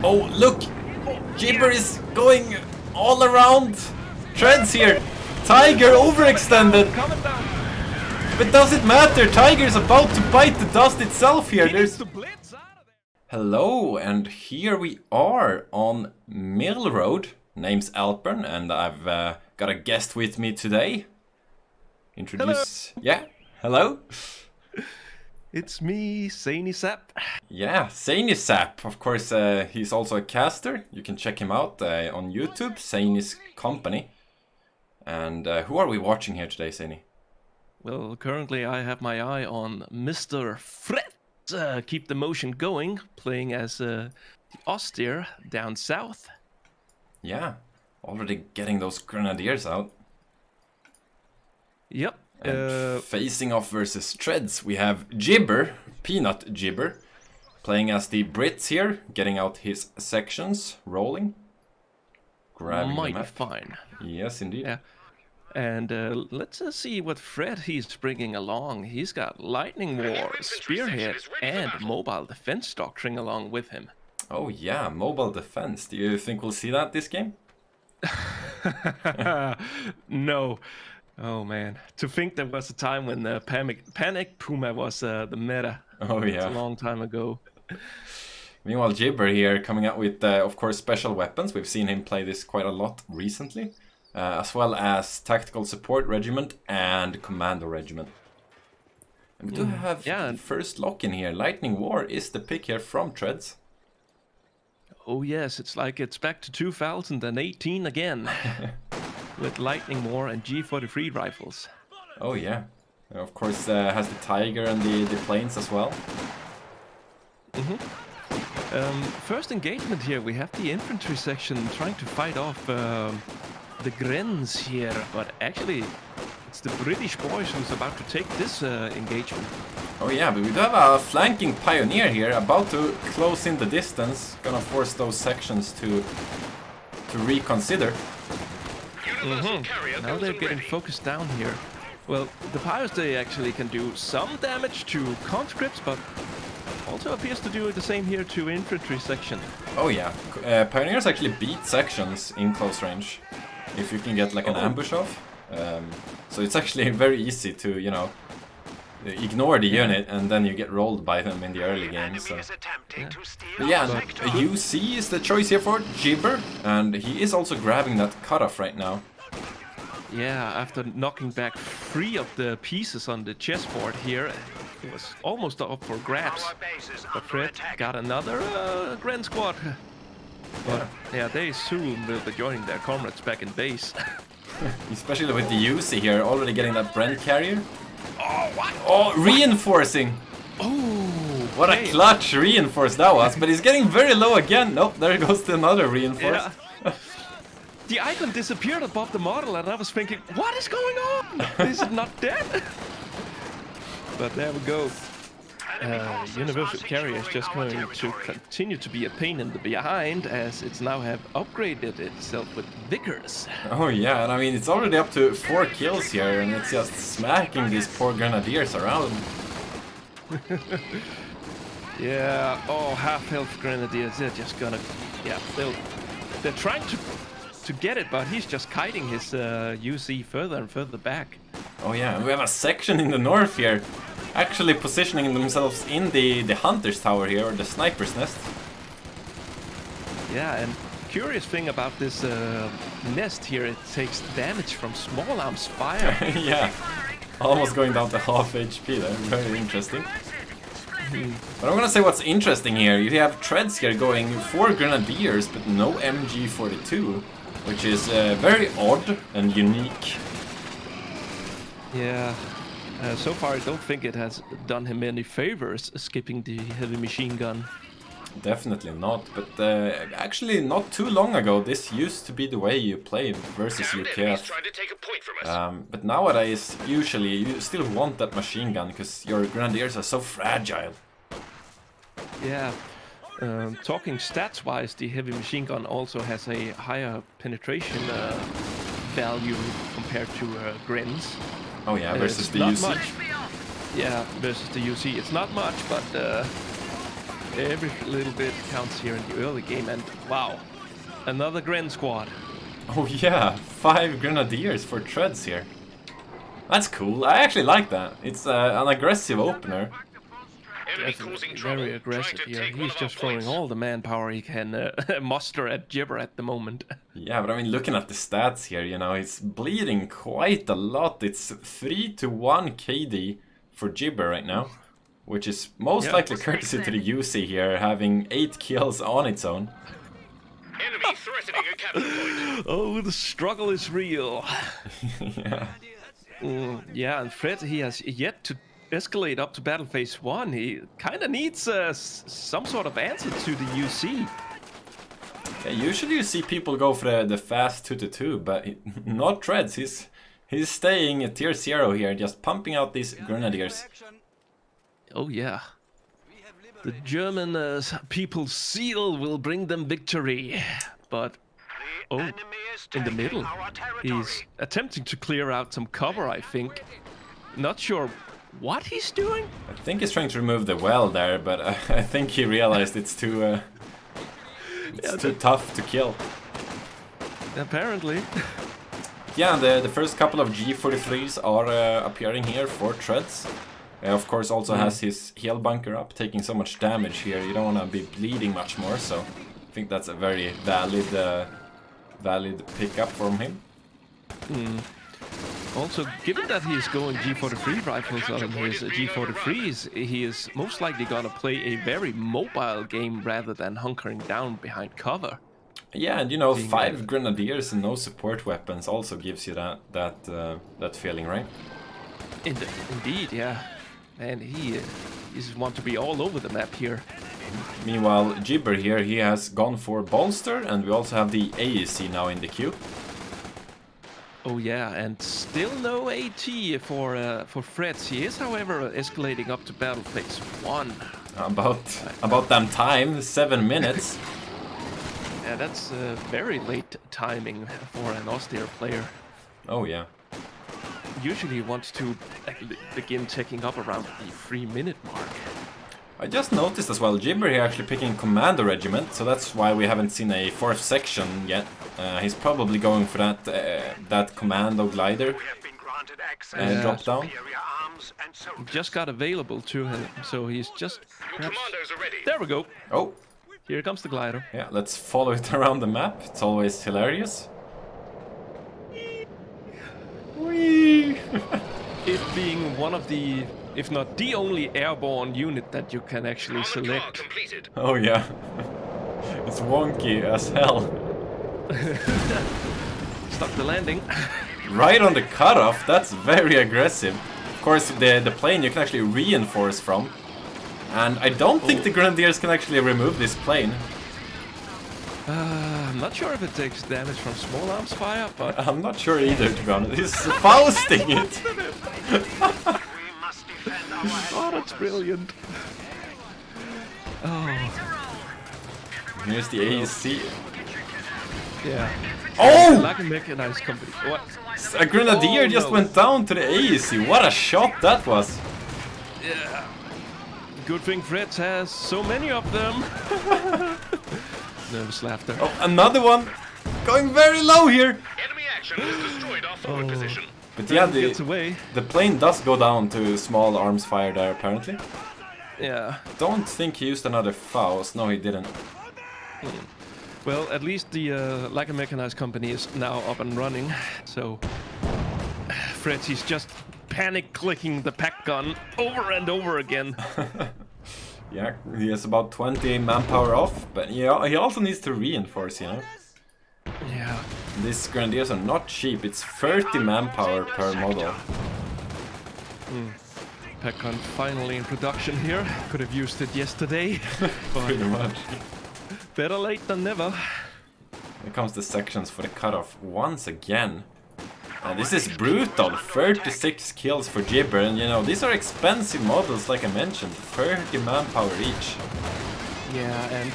Oh, look! Jibber is going all around! Treadz here! Tiger overextended! But does it matter? Tiger's about to bite the dust itself here. Hello, and here we are on Mill Road. Name's Alpern, and I've got a guest with me today. Introduce... Hello. Yeah, hello? It's me, ZaneyZap. Yeah, ZaneyZap. Of course, he's also a caster. You can check him out on YouTube, Zaney's Company. And who are we watching here today, Zaney? Well, currently I have my eye on Mr. Treadz. Keep the motion going, playing as the Ostheer down south. Yeah, already getting those grenadiers out. Yep. And facing off versus Treadz, we have Jibber, Peanut Jibber, playing as the Brits here, getting out his sections, rolling. Grabbing the map. Fine. Yes, indeed. Yeah. And let's see what Fred he's bringing along. He's got Lightning War, Spearhead, and Mobile Defense Doctrine along with him. Oh yeah, Mobile Defense. Do you think we'll see that this game? No. Oh man, to think there was a time when Panic Puma was the meta. Oh yeah. It's a long time ago. Meanwhile, Jibber here coming out with, of course, special weapons. We've seen him play this quite a lot recently. As well as Tactical Support Regiment and Commando Regiment. And we do have the first lock in here. Lightning War is the pick here from Treadz. Oh yes, it's like it's back to 2018 again. With Lightning War and G43 rifles. Oh yeah. Of course has the Tiger and the planes as well. First engagement here, we have the infantry section trying to fight off the Grens here, but actually it's the British boys who's about to take this engagement. Oh yeah, but we do have a flanking pioneer here, about to close in the distance, gonna force those sections to reconsider. Now they're getting focused down here. Well, the Pioneers, they actually can do some damage to conscripts, but also appears to do the same here to infantry section. Oh yeah, Pioneers actually beat sections in close range, if you can get like an ambush off. So it's actually very easy to, you know, ignore the unit and then you get rolled by them in the early game. So. Yeah, UC is the choice here for Jibber, and he is also grabbing that cutoff right now. Yeah, after knocking back 3 of the pieces on the chessboard here, it was almost up for grabs. But Fred got another Grand Squad. But yeah, they soon will be joining their comrades back in base. Especially with the UC here, already getting that Brent carrier. Oh, what? Oh, reinforcing! Oh, what a clutch reinforce that was, but he's getting very low again. Nope, there goes to another reinforce. Yeah. The icon disappeared above the model and I was thinking, what is going on? Is it not dead? But there we go. Universal Carrier is just going to continue to be a pain in the behind as it's now have upgraded itself with Vickers. Oh yeah, and I mean it's already up to 4 kills here and it's just smacking these poor grenadiers around. Yeah, oh, half health grenadiers, they're just gonna, yeah, they're trying to get it, but he's just kiting his UC further and further back. Oh yeah, and we have a section in the north here, actually positioning themselves in the hunter's tower here, or the sniper's nest. Yeah, and curious thing about this nest here, it takes damage from small arms fire. Yeah, almost going down to half HP there, very interesting. But I'm gonna say what's interesting here, you have Treadz here going 4 grenadiers but no MG42, which is very odd and unique. Yeah, so far I don't think it has done him any favors skipping the heavy machine gun. Definitely not, but actually not too long ago this used to be the way you play versus UKF. But nowadays, usually you still want that machine gun because your grenadiers are so fragile. Yeah, talking stats-wise, the heavy machine gun also has a higher penetration value compared to Grens. Oh yeah, versus the not UC. Much. Yeah, versus the UC. It's not much, but Every little bit counts here in the early game, and wow, another Gren squad. Oh yeah, 5 Grenadiers for Treadz here. That's cool, I actually like that. It's an aggressive opener. Very aggressive here. He's just throwing all the manpower he can muster at Jibber at the moment. Yeah, but I mean, looking at the stats here, you know, he's bleeding quite a lot. It's 3-1 KD for Jibber right now, which is most likely courtesy to the UC here, having 8 kills on its own. Enemy threatening a capital point. Oh, the struggle is real. Yeah. Yeah, and Fred, he has yet to escalate up to battle phase 1. He kind of needs some sort of answer to the UC. Yeah, usually you see people go for the fast 2-2, but not Treadz. He's staying at tier 0 here, just pumping out these Grenadiers. Oh yeah. The German people's seal will bring them victory. But, oh, in the middle, he's attempting to clear out some cover, I think. Not sure what he's doing. I think he's trying to remove the well there, but I think he realized it's too too tough to kill. Apparently. Yeah, the first couple of G43s are appearing here for Treadz. Of course, also has his heal bunker up, taking so much damage here. You don't want to be bleeding much more, so I think that's a very valid pickup from him. Also, given that he is going G43 rifles on his G43s, he is most likely gonna play a very mobile game rather than hunkering down behind cover. Yeah, and you know, 5 Grenadiers and no support weapons also gives you that feeling, right? Indeed, yeah. And he just want to be all over the map here. Meanwhile, Jibber here, he has gone for bolster, and we also have the AEC now in the queue. Oh yeah, and still no AT for Fretz. He is, however, escalating up to battle phase 1. About damn time, 7 minutes. Yeah, that's very late timing for an Ostheer player. Oh yeah. Usually he wants to begin taking up around the 3-minute mark. I just noticed as well, Jibber here actually picking Commando Regiment, so that's why we haven't seen a 4th section yet. He's probably going for that Commando glider drop down. Just got available to him, so he's just... There we go. Oh. Here comes the glider. Yeah, let's follow it around the map. It's always hilarious. Whee! It being one of the, if not the only airborne unit that you can actually select. Oh yeah. It's wonky as hell. Stuck the landing. Right on the cutoff, that's very aggressive. Of course, the plane you can actually reinforce from. And I don't think the Grenadiers can actually remove this plane. I'm not sure if it takes damage from small arms fire, but... I'm not sure either, to be honest. He's fausting it! Oh, that's brilliant. Oh. Here's the AEC. Yeah. Oh! Like a mechanized company. What? A Grenadier just went down to the AEC. What a shot that was! Yeah. Good thing Treadz has so many of them. Nervous laughter. Oh, another one! Going very low here! Enemy action has destroyed our forward position. But yeah, gets away. the plane does go down to small arms fire there, apparently. Yeah. Don't think he used another Faust. No, he didn't. Well, at least the Like a Mechanized company is now up and running. So, Fred, he's just panic-clicking the pack gun over and over again. Yeah, he has about 20 manpower off, but yeah, he also needs to reinforce, you know? Yeah. These Grenadiers are not cheap, it's 30 manpower per model. Pack gun finally in production here. Could have used it yesterday. Pretty much. Better late than never. Here comes the sections for the cutoff once again. This is brutal, 36 kills for Jibber, and you know, these are expensive models like I mentioned, 30 manpower each. Yeah, and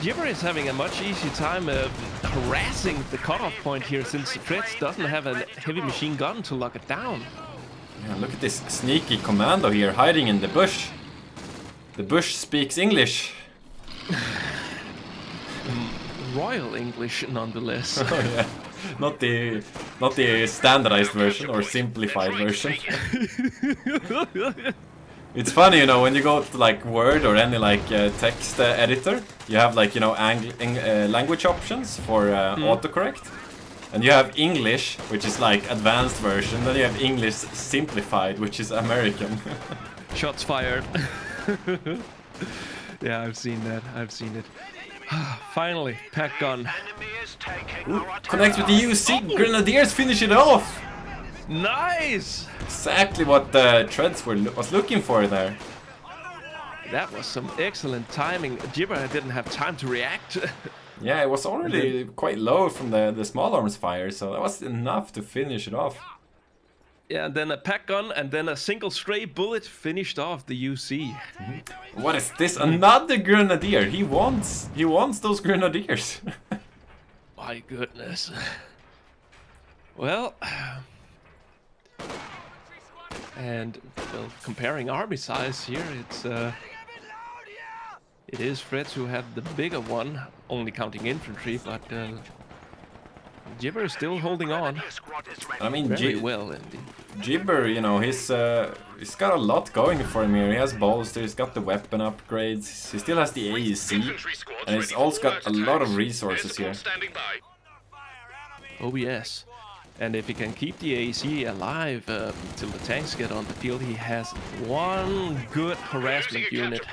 Jibber is having a much easier time harassing the cutoff point here since Treadz doesn't have a heavy machine gun to lock it down. Yeah, look at this sneaky commando here hiding in the bush. The bush speaks English. Royal English, nonetheless. Oh, yeah. Not the standardized version or simplified version. It's funny, you know, when you go to like Word or any like text editor, you have like, you know, language options for autocorrect. And you have English, which is like advanced version, then you have English simplified, which is American. Shots fired. Yeah, I've seen that. I've seen it. Finally, pack gun. Connect with the UC, Grenadiers finish it off! Nice! Exactly what Treadz was looking for there. That was some excellent timing. Jibber didn't have time to react. Yeah, it was already quite low from the small arms fire, so that was enough to finish it off. Yeah, and then a pack gun, and then a single stray bullet finished off the UC. What is this? Another Grenadier! He wants those Grenadiers! My goodness. Well... And, well, comparing army size here, it is Treadz who had the bigger one, only counting infantry, but Jibber is still holding on. I mean, very well indeed. Jibber, you know, he's got a lot going for him here. He has bolster, he's got the weapon upgrades, he still has the AEC, and he's also got a lot of resources here. Oh yes. And if he can keep the AEC alive till the tanks get on the field, he has one good harassment unit.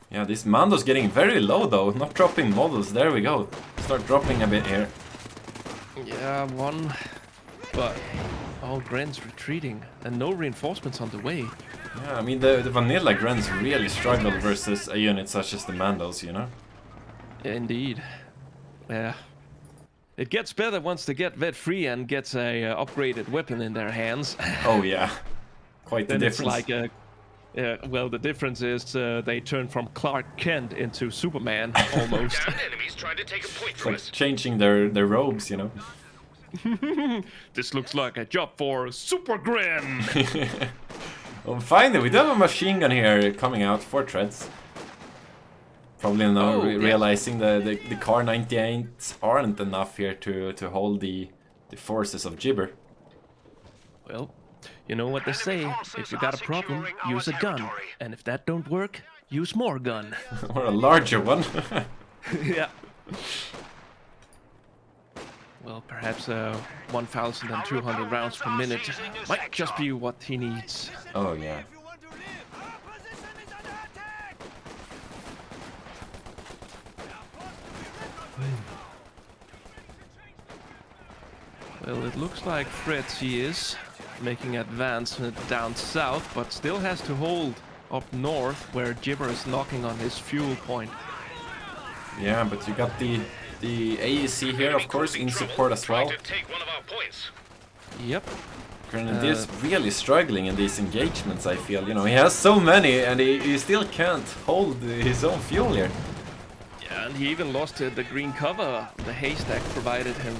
Yeah, this Mando's getting very low though, not dropping models. There we go. Start dropping a bit here. Yeah, one. But all Gren's retreating and no reinforcements on the way. Yeah, I mean the vanilla Grens really struggle versus a unit such as the Mandos, you know? Indeed. Yeah. It gets better once they get vet free and gets a upgraded weapon in their hands. Oh yeah, quite the then difference. It's like well, the difference is they turn from Clark Kent into Superman almost. Enemies trying to take a point It's from like us. changing their robes, you know? This looks like a job for Super Gren. Well, finally, we do have a machine gun here coming out for Treadz. Probably now realizing the Car 98s aren't enough here to hold the forces of Jibber. Well, you know what they say, if you got a problem, use a gun. And if that don't work, use more gun. Or a larger one. Yeah. Well, perhaps 1,200 rounds per minute might just be what he needs. Oh yeah. Well, it looks like Treadz he is making advancement down south, but still has to hold up north where Jibber is knocking on his fuel point. Yeah, but you got the AEC here, of course, in support as well. Yep. Grenadier's really struggling in these engagements, I feel. You know, he has so many and he still can't hold his own fuel here. Yeah, and he even lost the green cover the haystack provided him.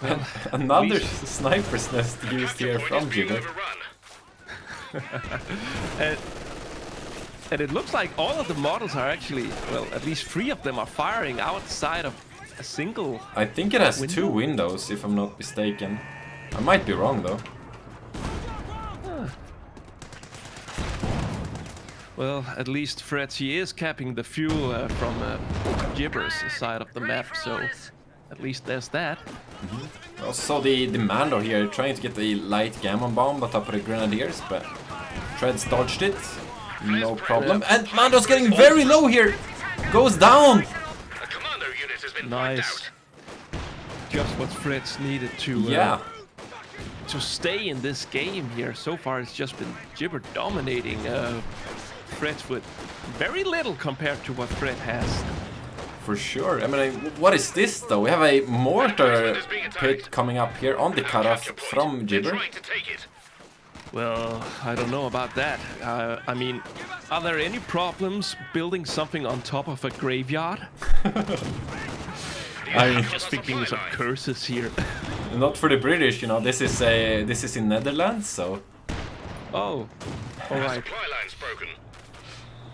Well, another sniper's nest used here from Jibber. And it looks like all of the models are actually, well, at least 3 of them are firing outside of a single. I think it has window. 2 windows, if I'm not mistaken. I might be wrong though. Huh. Well, at least Treadz he is capping the fuel from Jibber's side of the map, so at least there's that. Also the Mando here trying to get the light gamma bomb on top of the Grenadiers, but Treadz dodged it. No problem. And Mando's getting very low here. Goes down. Nice. Just what Treadz needed to to stay in this game here. So far it's just been Jibber dominating Treadz with very little compared to what Treadz has. For sure. I mean, what is this though? We have a mortar pit coming up here on the cutoff from Jibber. Well, I don't know about that. I mean, are there any problems building something on top of a graveyard? I'm just thinking of curses here. Not for the British, you know. This is in Netherlands, so. Oh, all right.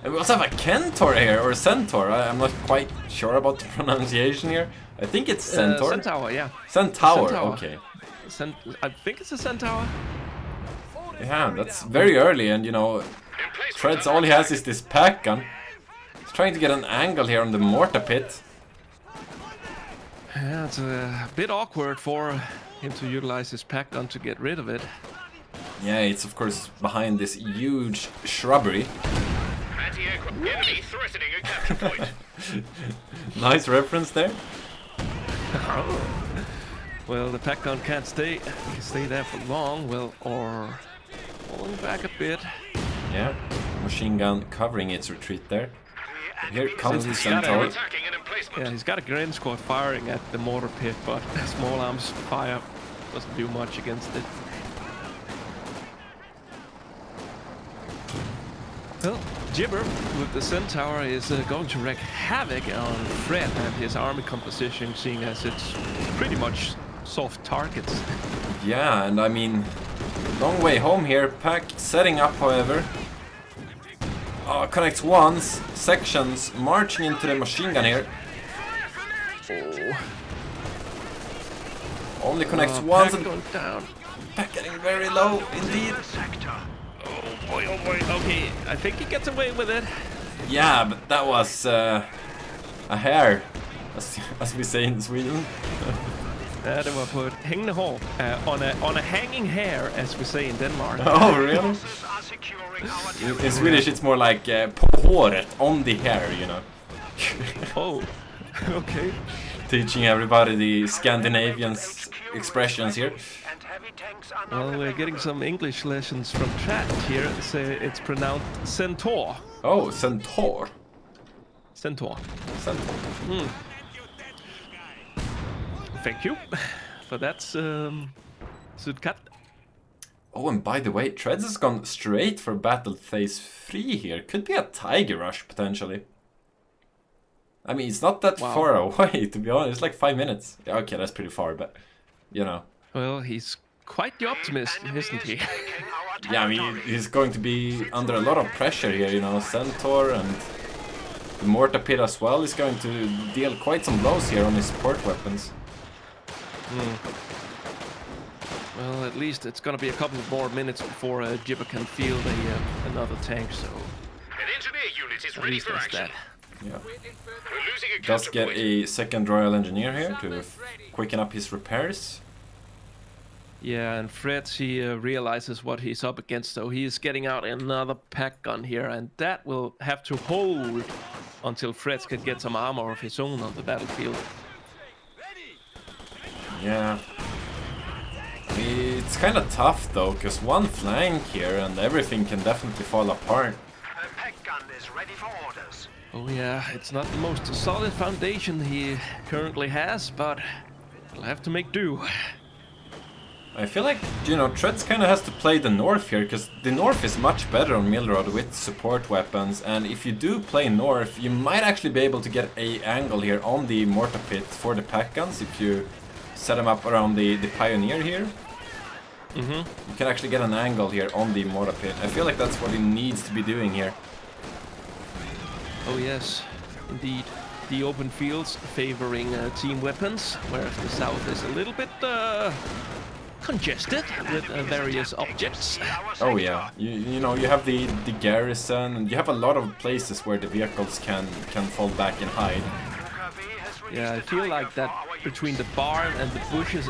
And we also have a Kentor here, or Centaur. I'm not quite sure about the pronunciation here. I think it's Centaur. Centaur, yeah. Centaur, Centaur. okay. I think it's a Centaur. Yeah, that's very early, and you know, Treadz, all he has is this pack gun. He's trying to get an angle here on the mortar pit. Yeah, it's a bit awkward for him to utilize his pack gun to get rid of it. Yeah, it's of course behind this huge shrubbery. Anti-aircraft enemy threatening a capture point. Nice reference there. Well, the pack gun can't stay there for long. Well, or pulling back a bit. Yeah, machine gun covering its retreat there. Here comes the He's got Centaur. Attacking an emplacement. Yeah, he's got a grand squad firing at the mortar pit, but small arms fire doesn't do much against it. Well, Jibber with the Centaur is going to wreak havoc on Fred and his army composition, seeing as it's pretty much soft targets. Yeah, and I mean, long way home here. Pack setting up, however. Connects once, sections marching into the machine gun here. Oh. Only connects once Pack and going down. Pack getting very low indeed. Oh boy, oh boy. Okay, I think he gets away with it. Yeah, but that was a hair, as we say in Sweden. Det var på ett hängande hår. On a hanging hair, as we say in Denmark. Oh, really? In Swedish, it's more like på håret, on the hair, you know. Oh, okay. Teaching everybody the Scandinavian expressions here. Well, we're getting some English lessons from Treadz here. It's pronounced centaur. Oh, Centaur. Centaur. Centaur. Thank you for that, Sudkat. Oh, and by the way, Treadz has gone straight for battle phase 3 here. Could be a tiger rush, potentially. I mean, it's not that far away, to be honest. It's like 5 minutes. Yeah, okay, that's pretty far, but, you know. Well, he's quite the optimist, isn't he? Yeah, I mean, he's going to be under a lot of pressure here, you know. Centaur and the mortar pit as well is going to deal quite some blows here on his support weapons. Well, at least it's gonna be a couple of more minutes before Jibber can field another tank, so... An engineer unit is At ready least for that's action. that. Yeah. We're losing a Does capture get point. a second Royal Engineer here to quicken up his repairs. Yeah, and Fred, he realizes what he's up against, so he is getting out another pack gun here, and that will have to hold until Fred can get some armor of his own on the battlefield. Yeah. It's kind of tough though, because one flank here and everything can definitely fall apart. Oh yeah, it's not the most solid foundation he currently has, but he'll have to make do. I feel like, you know, Treadz kind of has to play the north here, because the north is much better on Milrod with support weapons, and if you do play north, you might actually be able to get a angle here on the mortar pit for the pack guns if you set them up around the Pioneer here. You can actually get an angle here on the mortar pit. I feel like that's what he needs to be doing here. Oh yes, indeed. The open fields favoring team weapons, whereas the south is a little bit congested with various objects. Oh yeah, you know, you have the garrison, and you have a lot of places where the vehicles can fall back and hide. Yeah, I feel like that between the barn and the bushes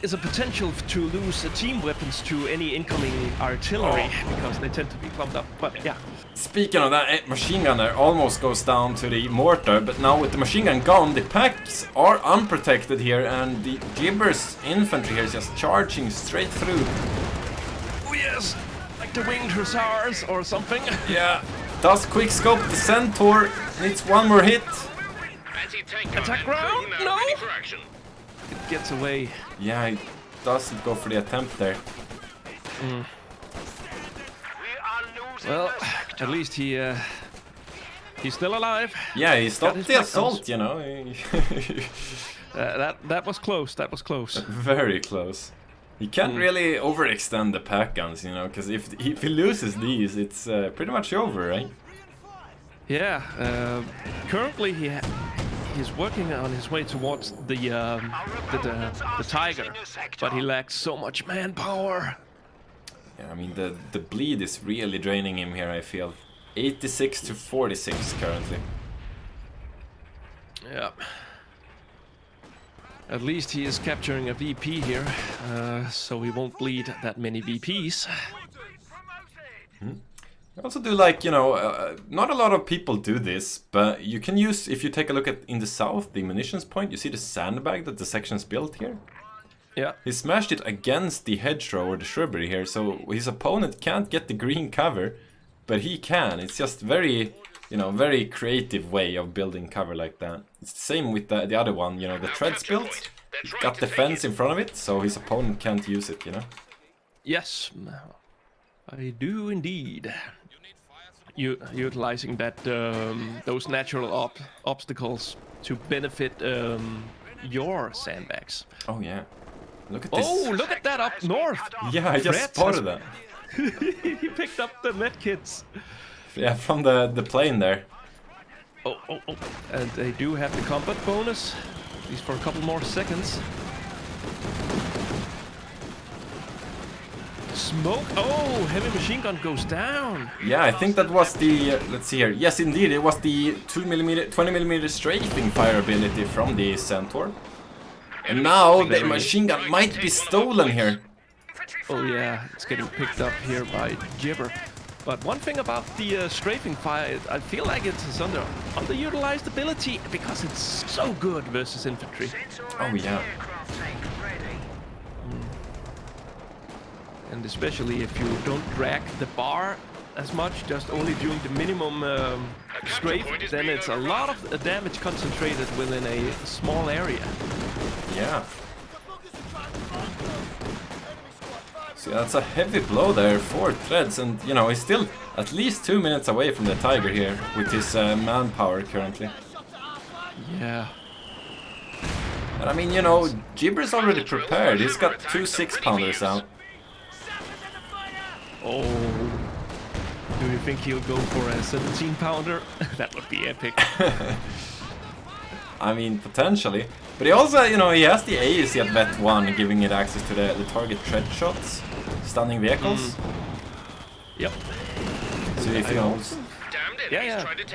is a potential to lose team weapons to any incoming artillery, because they tend to be clumped up, but yeah. Speaking of that, machine gunner almost goes down to the mortar, but now with the machine gun gone, the packs are unprotected here, and the Jibber's infantry here is just charging straight through. Oh yes, like the winged hussars or something. Yeah, does quick scope the Centaur, needs one more hit. Anti-tank Attack gun round? now No. ready for action. It gets away. Yeah, he doesn't go for the attempt there. Well, at least he's still alive. Yeah, he stopped his the back assault, you know. That was close. That was close. Very close. He can't really overextend the pack guns, you know, because if he loses these, it's pretty much over, right? Yeah. Currently, he's working on his way towards the tiger, but he lacks so much manpower. Yeah, I mean the bleed is really draining him here. I feel 86 to 46 currently. Yeah. At least he is capturing a VP here, so he won't bleed that many VPs. I also do like, you know, not a lot of people do this, but you can use, if you take a look at in the south, the munitions point, you see the sandbag that the section's built here? Yeah. He smashed it against the hedgerow or the shrubbery here, so his opponent can't get the green cover, but he can. It's just very, you know, very creative way of building cover like that. It's the same with the other one, you know, the Treadz built. He's got the fence in front of it, so his opponent can't use it, you know? Yes, I do indeed. Utilizing that those natural obstacles to benefit your sandbags. Oh yeah. Look at this. Oh, look at that up north! Yeah, I just spotted that. He picked up the medkits. Yeah, from the plane there. Oh. And they do have the combat bonus, at least for a couple more seconds. Smoke! Oh, heavy machine gun goes down. Yeah, I think that was the, let's see here. Yes, indeed, it was the 20mm strafing fire ability from the Centaur. And now the machine gun might be stolen here. Oh yeah, it's getting picked up here by Jibber. But one thing about the strafing fire, I feel like it's underutilized ability because it's so good versus infantry. Oh yeah. And especially if you don't drag the bar as much, just only doing the minimum strafe, then it's a lot of damage concentrated within a small area. Yeah. So that's a heavy blow there for Treadz, and you know, he's still at least 2 minutes away from the Tiger here with his manpower currently. Yeah. And I mean, you know, Jibber's already prepared. He's got 2 6-pounders out. Oh, do you think he'll go for a 17-pounder? That would be epic. I mean, potentially. But he also, you know, he has the AEC at vet 1, giving it access to the target tread shots, stunning vehicles. Yep. So if you know,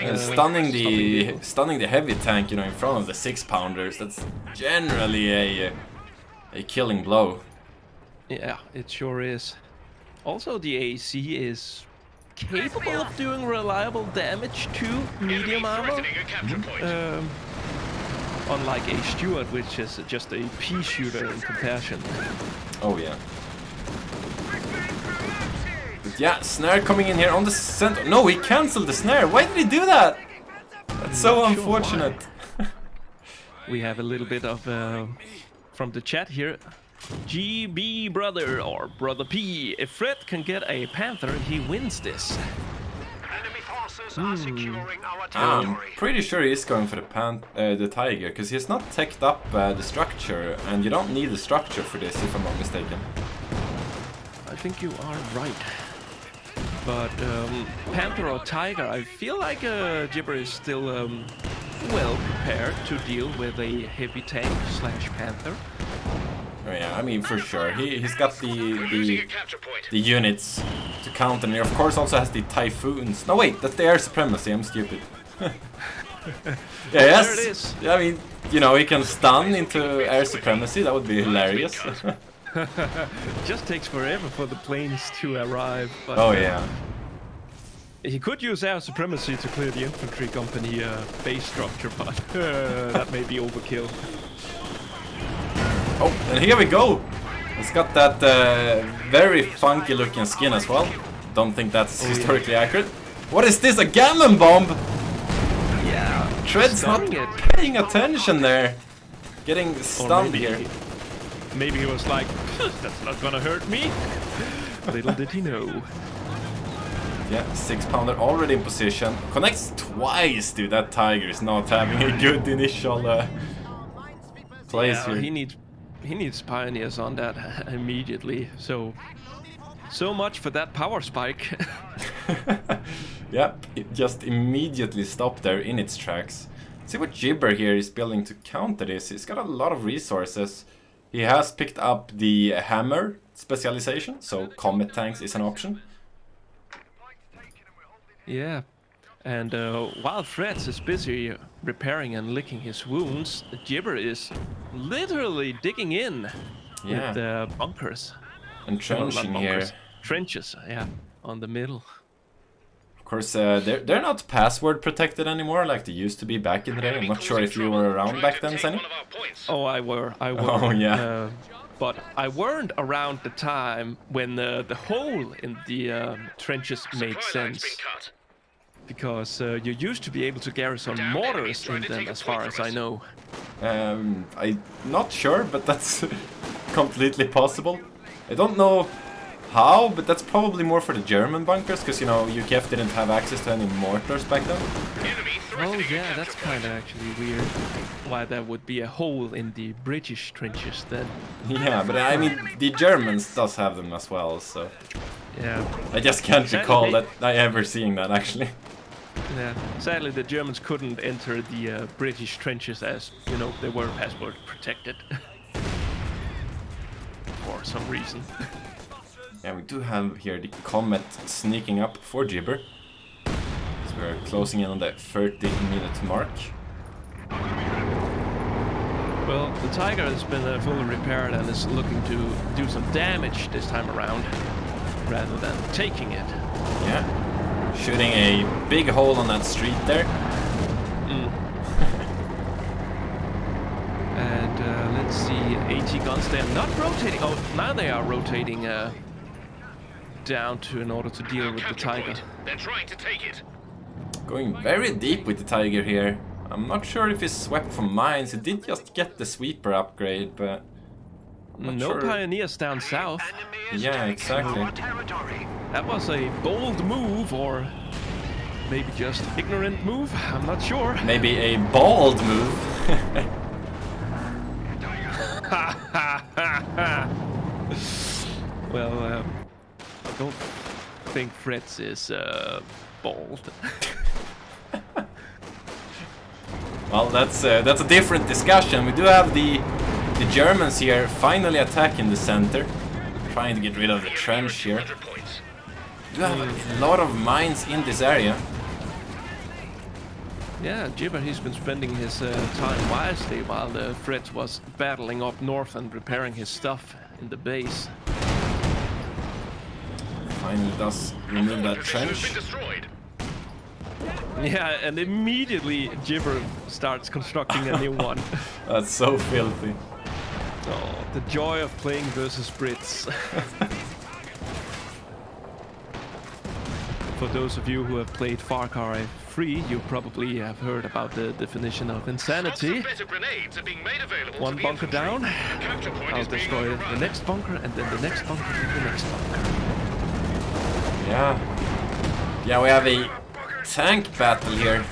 and stunning the heavy tank, you know, in front of the 6-pounders, that's generally a killing blow. Yeah, it sure is. Also, the AEC is capable of doing reliable damage to medium armor. Unlike a Stewart, which is just a pea shooter in comparison. Oh yeah. But yeah, snare coming in here on the center. No, he cancelled the snare. Why did he do that? That's so unfortunate. We have a little bit of from the chat here. GB brother or brother P. If Fred can get a Panther, he wins this. I'm pretty sure he's going for the Tiger, because he's not teched up the structure, and you don't need the structure for this, if I'm not mistaken. I think you are right. But Panther or Tiger, I feel like Jibber is still well prepared to deal with a heavy tank / Panther. Oh yeah, I mean, for sure. He's got the units to counter, and he of course also has the Typhoons. No wait, that's the air supremacy, I'm stupid. Yeah, yes. There it is. Yeah, I mean, you know, he can stun into air supremacy, that would be hilarious. It just takes forever for the planes to arrive. But, oh yeah. He could use air supremacy to clear the infantry company base structure, but that may be overkill. Oh, and here we go! It's got that very funky looking skin as well. Don't think that's historically accurate. What is this, a gammon bomb? Yeah, Treadz not paying attention there. Getting stunned here. Maybe he was like, that's not gonna hurt me. Little did he know. Yeah, 6-pounder already in position. Connects twice, dude. That Tiger is not having a good initial place here. He needs he needs pioneers on that immediately. So much for that power spike. Yep, it just immediately stopped there in its tracks. See what Jibber here is building to counter this. He's got a lot of resources. He has picked up the hammer specialization, so combat tanks is an option. Yeah, and while Treadz is busy repairing and licking his wounds, Jibber is literally digging in with bunkers. And trenching here. Trenches, yeah, on the middle. Of course, they're not password protected anymore like they used to be back in the day. I'm not sure if you were around back then, Zany. Oh, I were. Oh, yeah. But I weren't around the time when the hole in the trenches made sense. Because you used to be able to garrison mortars in them, as far as I know. I'm not sure, but that's completely possible. I don't know how, but that's probably more for the German bunkers, because, you know, UKF didn't have access to any mortars back then. Oh yeah, that's kind of actually weird. Why there would be a hole in the British trenches then. Yeah, but I mean, the Germans does have them as well, so... Yeah. I just can't recall that I ever seeing that, actually. Yeah. Sadly, the Germans couldn't enter the British trenches as, you know, they were password protected. For some reason. Yeah, we do have here the Comet sneaking up for Jibber. So we're closing in on the 30-minute mark. Well, the Tiger has been fully repaired and is looking to do some damage this time around, rather than taking it. Yeah, shooting a big hole on that street there. And let's see, 80 guns, they're not rotating. Oh, now they are rotating down to in order to deal with the Tiger. They're trying to take it. Going very deep with the Tiger here. I'm not sure if he's swept from mines. He did just get the sweeper upgrade, but no pioneers down south. Yeah, exactly. That was a bold move, or maybe just ignorant move. I'm not sure. Maybe a bold move. Well, I don't think Treadz is bold. Well, that's a different discussion. We do have the Germans here finally attacking the center, trying to get rid of the trench here. We do have a lot of mines in this area. Yeah, Jibber, he's been spending his time wisely while the Treadz was battling up north and repairing his stuff in the base. Finally does remove that trench. Yeah, and immediately Jibber starts constructing a new one. That's so filthy. Oh, the joy of playing versus Brits. For those of you who have played Far Cry 3, you probably have heard about the definition of insanity. One bunker down, I'll destroy the next bunker, and then the next bunker, and the next bunker. Yeah, we have a tank battle here.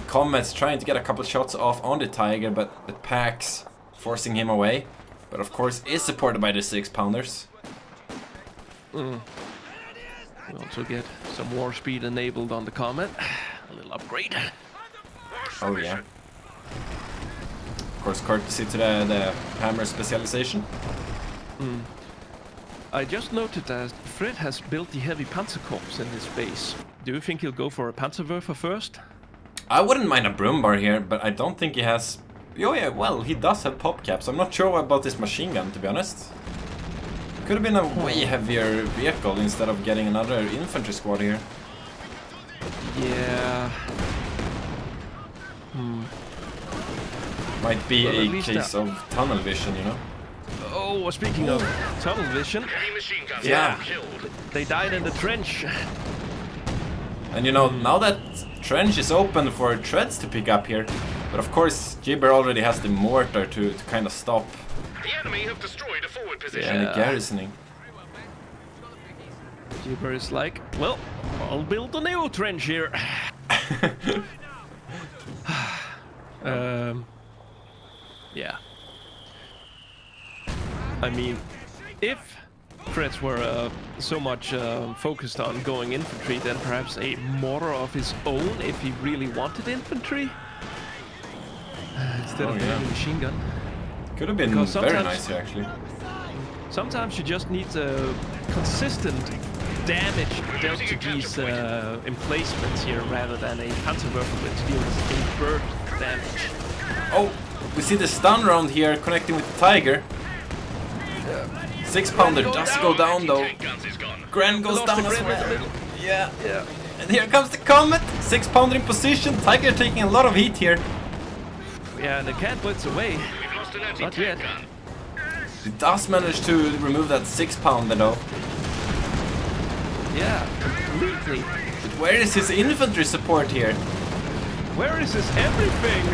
Comet's trying to get a couple shots off on the Tiger, but the Pax forcing him away. But of course is supported by the 6-pounders. We also get some war speed enabled on the Comet. A little upgrade. Oh yeah. Of course, courtesy to the hammer specialization. I just noted that Fred has built the heavy Panzerkorps in his base. Do you think he'll go for a Panzerwerfer first? I wouldn't mind a Brumbar here, but I don't think he has... Oh yeah, well, he does have pop caps. I'm not sure about this machine gun, to be honest. Could have been a way heavier vehicle instead of getting another infantry squad here. Yeah. Might be a case of tunnel vision, you know? Oh, speaking of tunnel vision, yeah, they died in the trench. And you know, now that trench is open for Treadz to pick up here, but of course Jibber already has the mortar to kind of stop the enemy have destroyed a forward position. any garrisoning. Jibber is like, well, I'll build a new trench here. Yeah. I mean, if Treadz were so much focused on going infantry, then perhaps a mortar of his own if he really wanted infantry. Instead of a machine gun. Could have been very nice here, actually. Sometimes you just need consistent damage dealt to these emplacements here rather than a counter-werfer that deals a bird damage. Oh, we see the stun round here connecting with the Tiger. 6-pounder does go down though. Grand goes down as well. Yeah. And here comes the Comet. 6-pounder in position. Tiger taking a lot of heat here. Yeah, and they can't blitz away. Not yet. He does manage to remove that 6-pounder though. Yeah, completely. But where is his infantry support here? Where is his everything?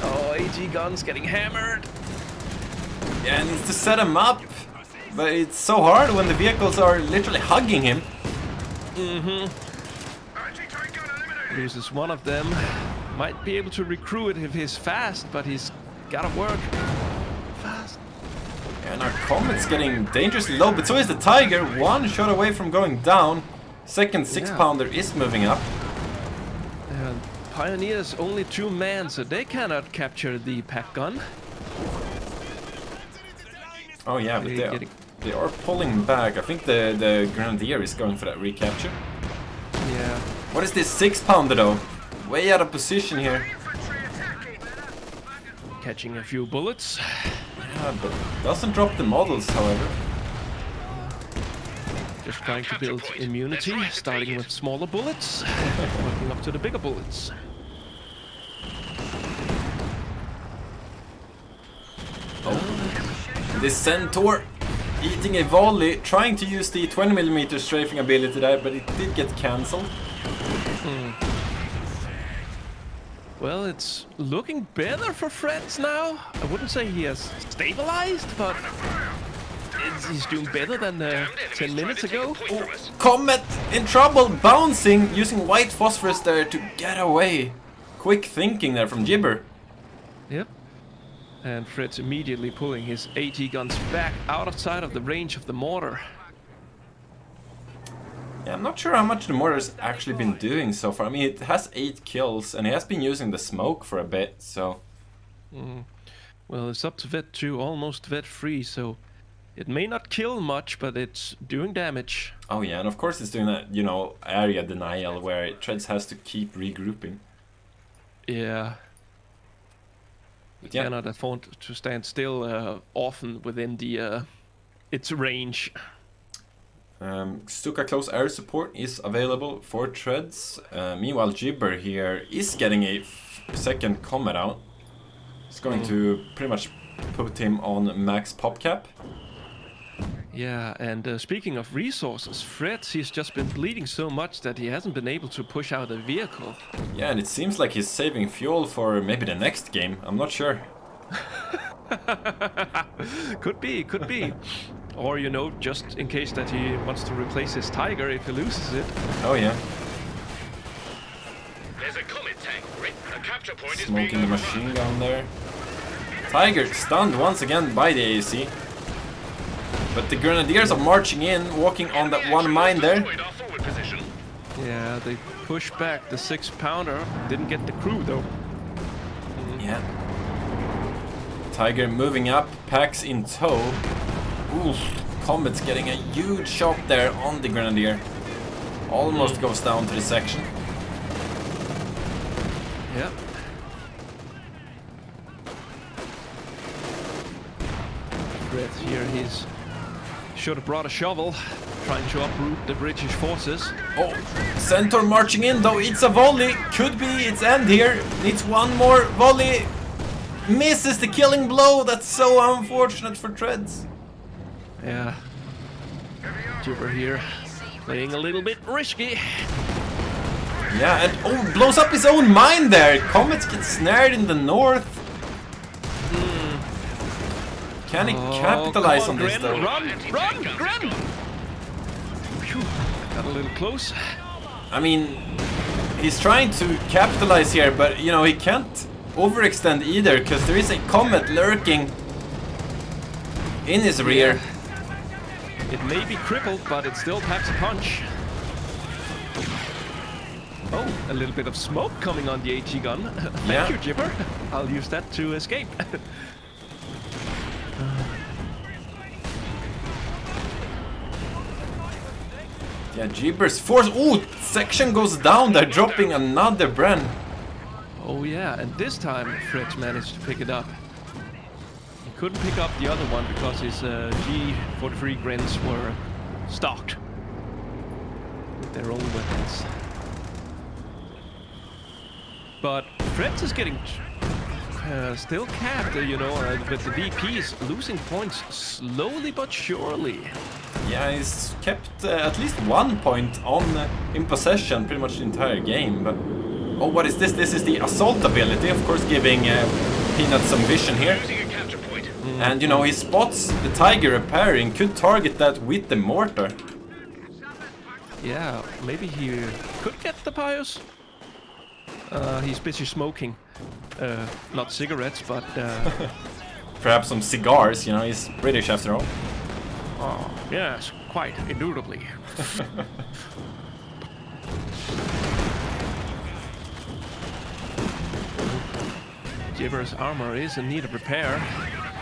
Oh, AG guns getting hammered. Yeah, and needs to set him up. But it's so hard when the vehicles are literally hugging him. Loses one of them. Might be able to recruit if he's fast, but he's gotta work fast. And our Comet's getting dangerously low, but so is the Tiger. One shot away from going down. Second 6-pounder is moving up. And Pioneers only 2 men, so they cannot capture the pack gun. Oh yeah, but they are pulling back. I think the Grenadier is going for that recapture. Yeah. What is this 6-pounder though? Way out of position here. Catching a few bullets. Yeah, but doesn't drop the models, however. Just trying to build immunity, starting with smaller bullets, working up to the bigger bullets. Oh. This Centaur eating a volley, trying to use the 20mm strafing ability there, but it did get cancelled. Well, it's looking better for Treadz now. I wouldn't say he has stabilized, but he's doing better than 10 minutes ago. Oh, Comet in trouble, bouncing, using white phosphorus there to get away. Quick thinking there from Jibber. Yep. And Treadz immediately pulling his AT guns back out of sight of the range of the mortar. Yeah, I'm not sure how much the mortar's actually been doing so far. I mean, it has 8 kills, and he has been using the smoke for a bit, so... Well, it's up to Vet 2, almost Vet 3, so it may not kill much, but it's doing damage. Oh yeah, and of course it's doing that, you know, area denial where Treadz has to keep regrouping. Yeah. But You cannot afford to stand still often within the its range. Stuka close air support is available for Treadz. Meanwhile, Jibber here is getting a second Comet out. It's going to pretty much put him on max pop cap. Yeah, and speaking of resources, Treadz, he's just been bleeding so much that he hasn't been able to push out a vehicle. Yeah, and it seems like he's saving fuel for maybe the next game. I'm not sure. Could be. Or, you know, just in case that he wants to replace his Tiger if he loses it. Oh yeah. There's a Comet tank. A capture point is Smoking the machine gun there. Tiger stunned once again by the AAC. But the Grenadiers are marching in, walking on that one mine there. Yeah, they push back the 6-pounder. Didn't get the crew though. Yeah. Tiger moving up, packs in tow. Oof, Comet's getting a huge shot there on the Grenadier. Almost goes down to the section. Yep. Treadz here, he's should have brought a shovel, trying to uproot the British forces. Oh, Centaur marching in though, it's a volley. Could be its end here. Needs one more volley. Misses the killing blow. That's so unfortunate for Treadz. Yeah. Jibber here, playing a little bit risky. Yeah, and oh, blows up his own mine there. Comets get snared in the north. Can he capitalize on this Gren, though? Run! Gren! Phew, got a little close. I mean, he's trying to capitalize here, but you know, he can't overextend either, because there is a Comet lurking In his rear. It may be crippled, but it still packs a punch. Oh, a little bit of smoke coming on the HE gun. Thank you, Jibber. I'll use that to escape. Yeah, Jibber's force. Ooh, section goes down. They're dropping another Bren. Oh yeah, and this time Treadz managed to pick it up. He couldn't pick up the other one because his G43 Grins were stocked with their own weapons. But Treadz is getting still capped, you know, with the VPs losing points slowly but surely. Yeah, he's kept at least 1 point on in possession pretty much the entire game. But oh, what is this? This is the assault ability, of course, giving Peanut some vision here. And you know, he spots the Tiger repairing, could target that with the mortar. Yeah, maybe he could get the Pius. He's busy smoking. Not cigarettes, but... Perhaps some cigars, you know, he's British after all. Oh, yes, quite, indubitably. Jibber's armor is in need of repair.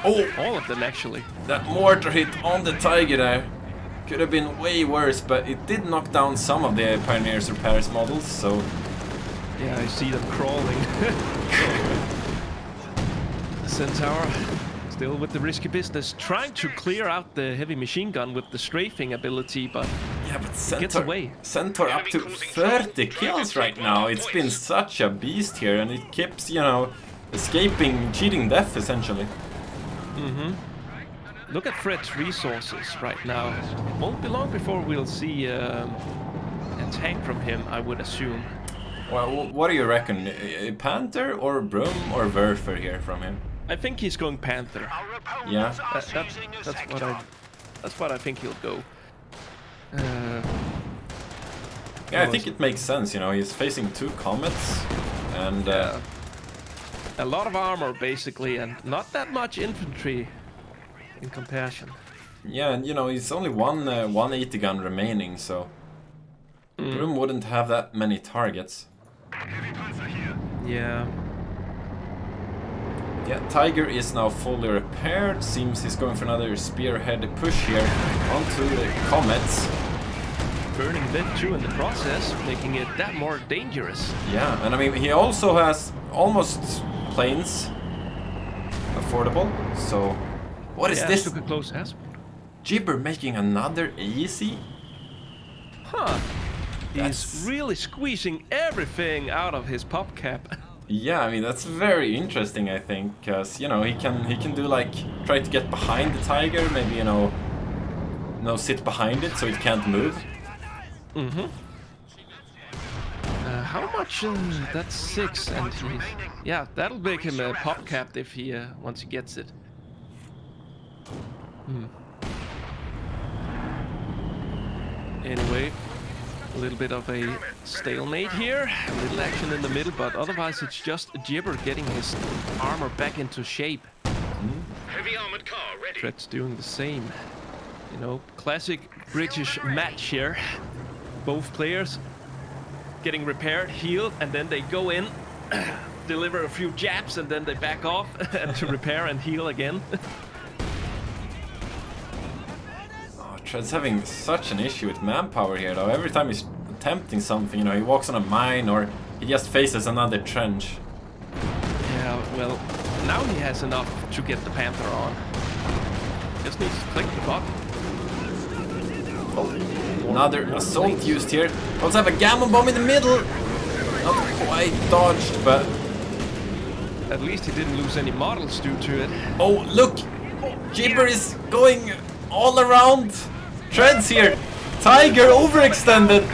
Oh! All of them, actually. That mortar hit on the Tiger there. Could have been way worse, but it did knock down some of the Pioneers repairs models, so... Yeah, I see them crawling. The Centaur, still with the risky business, trying to clear out the heavy machine gun with the strafing ability, but yeah, but gets away. Centaur up to 30 kills right now. It's been such a beast here, and it keeps, you know, escaping cheating death, essentially. Look at Treadz's resources right now. Won't be long before we'll see a tank from him, I would assume. Well, what do you reckon? A Panther or Broom or Werfer here from him? I think he's going Panther. Yeah. That's what I think he'll go. Yeah, I think it makes sense, you know, he's facing 2 comets and... a lot of armor, basically, and not that much infantry in comparison. Yeah, and you know, he's only one 180 gun remaining, so... Broom wouldn't have that many targets. Yeah. Yeah, Tiger is now fully repaired. Seems he's going for another spearhead push here onto the comets. Burning Vet 2 in the process, making it that more dangerous. Yeah, and I mean, he also has almost planes affordable, so... What is this? Took a close aspect. Jibber making another AEC? Huh. He's really squeezing everything out of his pop cap. Yeah, I mean, that's very interesting, I think, because, you know, he can do, like, try to get behind the Tiger, maybe, you know, sit behind it so it can't move. How much? That's 6, and yeah, that'll make him a pop cap if he once he gets it. Anyway, a little bit of a stalemate here, a little action in the middle, but otherwise it's just Jibber getting his armor back into shape. Heavy armored car ready. Treadz doing the same. You know, classic British match here. Both players getting repaired, healed, and then they go in, deliver a few jabs, and then they back off to repair and heal again. Treadz having such an issue with manpower here, though. Every time he's attempting something, you know, he walks on a mine or he just faces another trench. Yeah, well, now he has enough to get the Panther on. Just needs to click the button. Oh, another assault used here. Also have a gammon bomb in the middle. Not quite dodged, but... At least he didn't lose any models due to it. Oh, look! Jibber is going all around. Treadz here. Tiger overextended.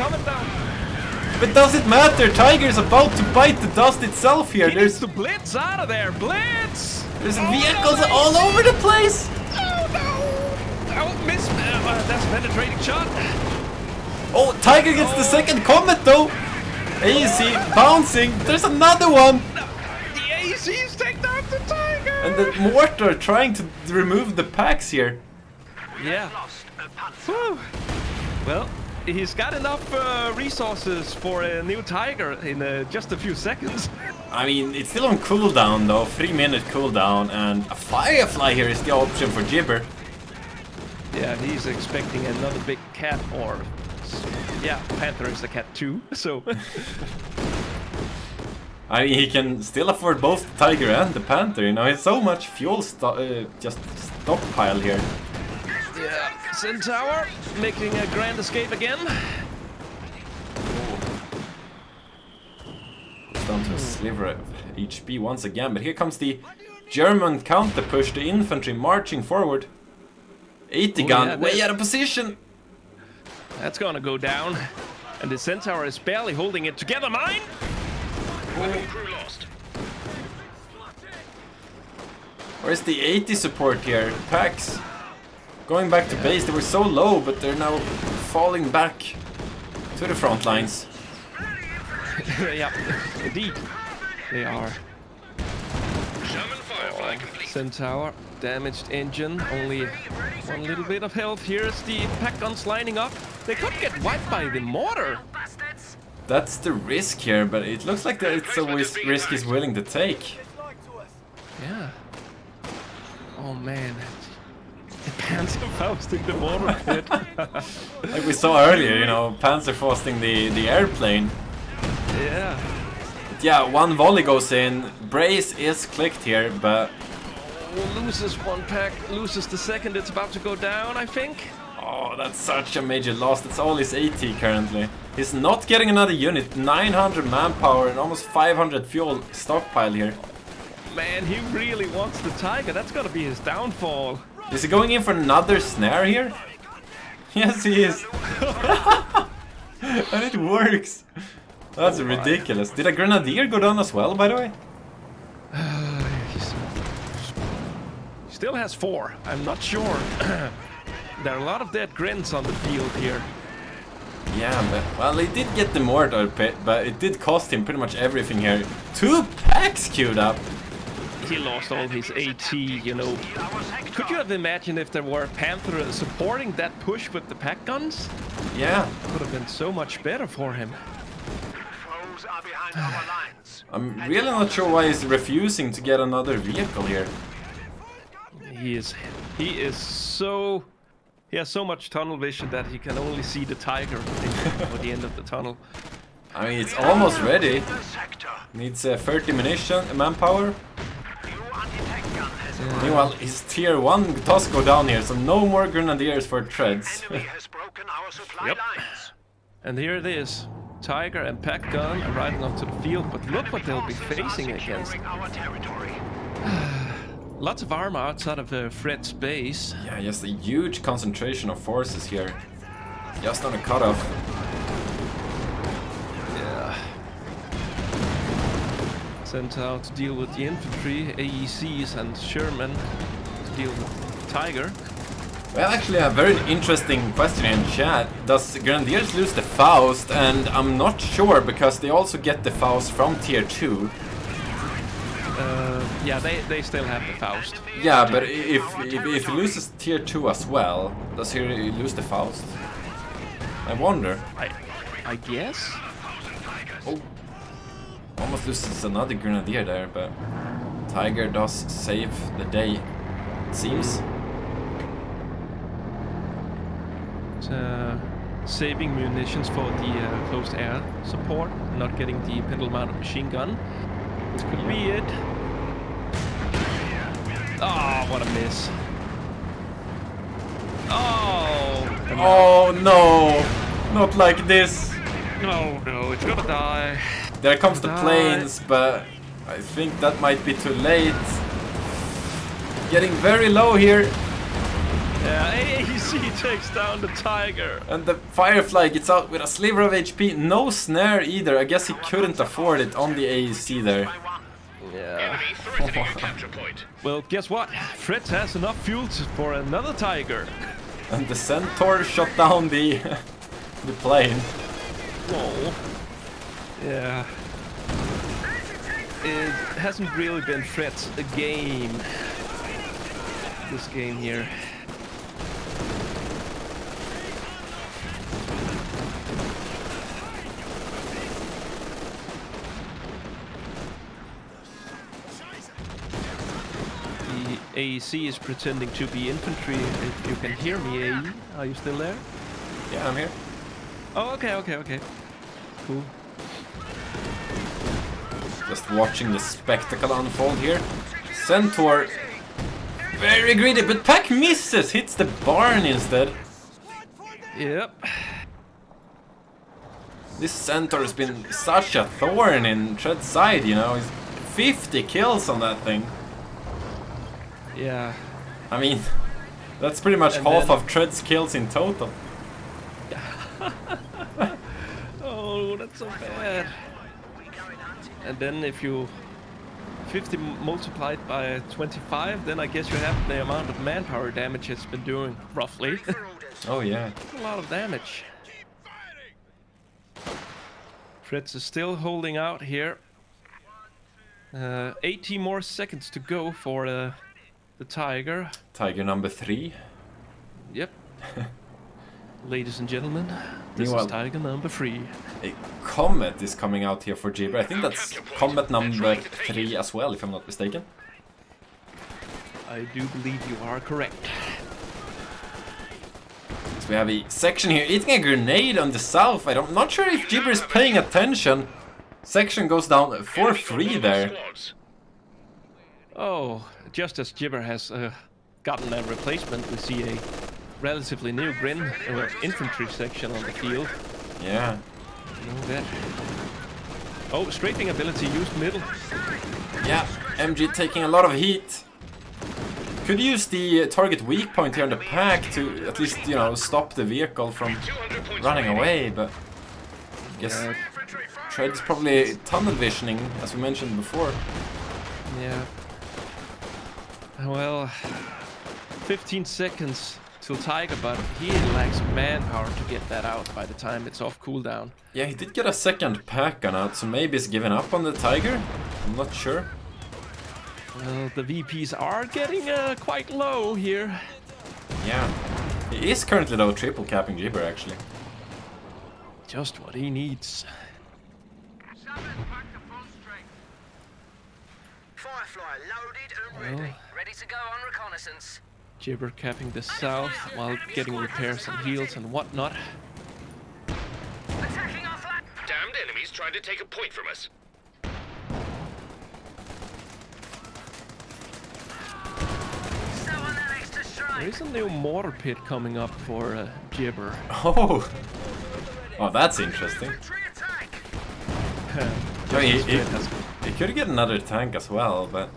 But does it matter? Tiger's about to bite the dust itself here. There's the blitz out of there. Blitz! There's vehicles all over the place. Oh no! Oh, miss. That's a penetrating shot. Oh, Tiger gets the second comet though. AEC bouncing. There's another one. The ACs take down the tiger! And the mortar trying to remove the packs here. Yeah. Whew. Well, he's got enough resources for a new tiger in just a few seconds. I mean, it's still on cooldown though, 3-minute cooldown, and a firefly here is the option for Jibber. Yeah, he's expecting another big cat, or yeah, panther is a cat too. So I mean, he can still afford both the tiger and the panther. You know, it's so much fuel just stockpile here. yeah, Centaur making a grand escape again. Down to a sliver of HP once again, but here comes the German counter push, the infantry marching forward. 80 gun, yeah, way out of position. That's gonna go down, and the Centaur is barely holding it together. Mine. Crew lost. Where's the 80 support here? Packs going back to base. They were so low, but they're now falling back to the front lines. Yeah, indeed, they are. German firefly complete. Centaur, damaged engine, only one little bit of health. Here's the pack guns lining up. They could get wiped by the mortar. That's the risk here, but it looks like that it's a risk he's willing to take. Yeah. Oh man. The Panzer Fausting the mortar pit. Like we saw earlier, you know, Panzer Fausting the airplane. Yeah. But yeah, one volley goes in. Brace is clicked here, but Loses one pack, loses the second. It's about to go down, I think. oh, that's such a major loss. That's all his AT currently. He's not getting another unit. 900 manpower and almost 500 fuel stockpile here. Man, he really wants the tiger. That's gonna be his downfall. Is he going in for another snare here? Yes, he is. And it works. That's ridiculous. Did a grenadier go down as well, by the way? He still has 4. I'm not sure. There are a lot of dead grins on the field here. Yeah, but well, he did get the mortar pit, but it did cost him pretty much everything here. 2 packs queued up. He lost all his AT, you know. Could you have imagined if there were Panther supporting that push with the pack guns? Yeah. Could have been so much better for him. Foes are behind our lines. I'm really not sure why he's refusing to get another vehicle here. He has so much tunnel vision that he can only see the tiger at the end of the tunnel. I mean, it's almost ready. The sector. Needs 30 manpower. New anti-tank gun has Meanwhile, his tier 1 does go down here, so no more grenadiers for Treadz. enemy has broken our supply Yep. lines. And here it is. Tiger and pack gun are riding onto the field, but look what they'll be facing against. Our territory. Lots of armor outside of Fred's base. Yeah, just a huge concentration of forces here. Just on a cutoff. Yeah. Sent out to deal with the infantry, AECs and Sherman to deal with Tiger. Well, actually, a very interesting question in chat. Does Grenadiers lose the Faust? And I'm not sure, because they also get the Faust from tier 2. Yeah, they still have the Faust. Yeah, but if he loses tier 2 as well, does he lose the Faust? I wonder. I guess? Oh, almost loses another Grenadier there, but Tiger does save the day, it seems. Saving munitions for the closed air support, not getting the pedal mounted machine gun. This could be it. Oh, what a miss. Oh! Oh no! Not like this! No, it's gonna die. There comes the planes, but I think that might be too late. Getting very low here. Yeah, AEC takes down the Tiger. And the Firefly gets out with a sliver of HP. No snare either. I guess he couldn't afford it on the AEC there. Yeah. Enemy threatening a capture point. Well, guess what? Fritz has enough fuel for another Tiger. And the Centaur shot down the the plane. Whoa. Yeah. hasn't really been Treadz a game. This game here. The AEC is pretending to be infantry. If you can hear me, AE, are you still there? Yeah, I'm here. Oh, okay. Cool. Just watching the spectacle unfold here. Centaur, very greedy, but Pack misses, hits the barn instead. Yep. This Centaur has been such a thorn in Treadz's side, you know. He's 50 kills on that thing. Yeah. I mean, that's pretty much And half then- of Treadz's kills in total. Oh, that's so bad. And then if you 50 multiplied by 25, then I guess you have the amount of manpower damage it's been doing, roughly. Oh yeah. A lot of damage. Treadz is still holding out here. 80 more seconds to go for the Tiger. Tiger number 3. Yep. Ladies and gentlemen, this Meanwhile- is Tiger number 3. A Comet is coming out here for Jibber. I think that's Comet number 3 as well, if I'm not mistaken. I do believe you are correct. So we have a section here eating a grenade on the south. I'm not sure if Jibber is paying attention. Section goes down for free there. Squads. Oh, just as Jibber has gotten a replacement, we see a relatively new infantry section on the field. Yeah. You know that. Oh, straightening ability used middle. Yeah, MG taking a lot of heat. Could use the target weak point here on the pack to at least, you know, stop the vehicle from 200 points running remaining. away, but I guess Yeah. Tread's probably tunnel visioning, as we mentioned before. Yeah. Well, 15 seconds till Tiger, but he lacks manpower to get that out by the time it's off cooldown. Yeah, he did get a second pack gun out, so maybe he's given up on the Tiger. I'm not sure. Well, the VPs are getting quite low here. Yeah. He is currently, though, triple capping Jibber, actually. Just what he needs. Firefly loaded and ready. Ready to go on reconnaissance. Jibber capping the south while getting repairs and heals and whatnot. Attacking our flag. Damned enemies trying to take a point from us. So on that extra There strike. is a new mortar pit coming up for Jibber. Oh! Oh, that's interesting. Infantry attack. I mean, This pit has- he could get another tank as well, but...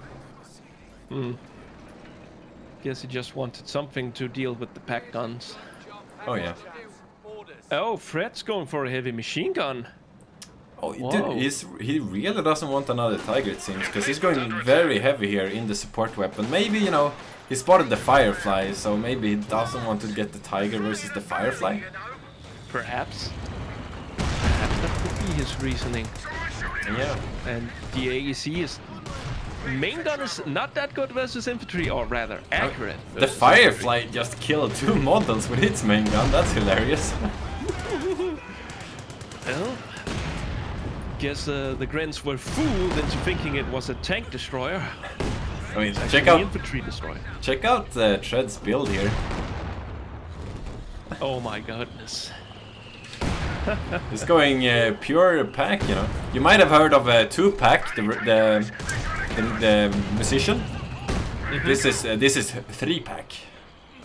Guess he just wanted something to deal with the pack guns. Oh, yeah. Oh, Fred's going for a heavy machine gun. Oh, Whoa. dude, he really doesn't want another Tiger, it seems, because he's going very heavy here in the support weapon. Maybe, you know, he spotted the Firefly, so maybe he doesn't want to get the Tiger versus the Firefly. Perhaps. Perhaps that could be his reasoning. Yeah. And the AEC is... Main gun is not that good versus infantry, or rather, accurate. The versus Firefly just killed 2 models with its main gun, that's hilarious. infantry. Well, guess the Grens were fooled into thinking it was a tank destroyer. I mean, Actually, check out infantry destroyer. Treadz's build here. Oh my goodness. He's going pure pack, you know. You might have heard of 2-pack, the musician. This is 3-pack.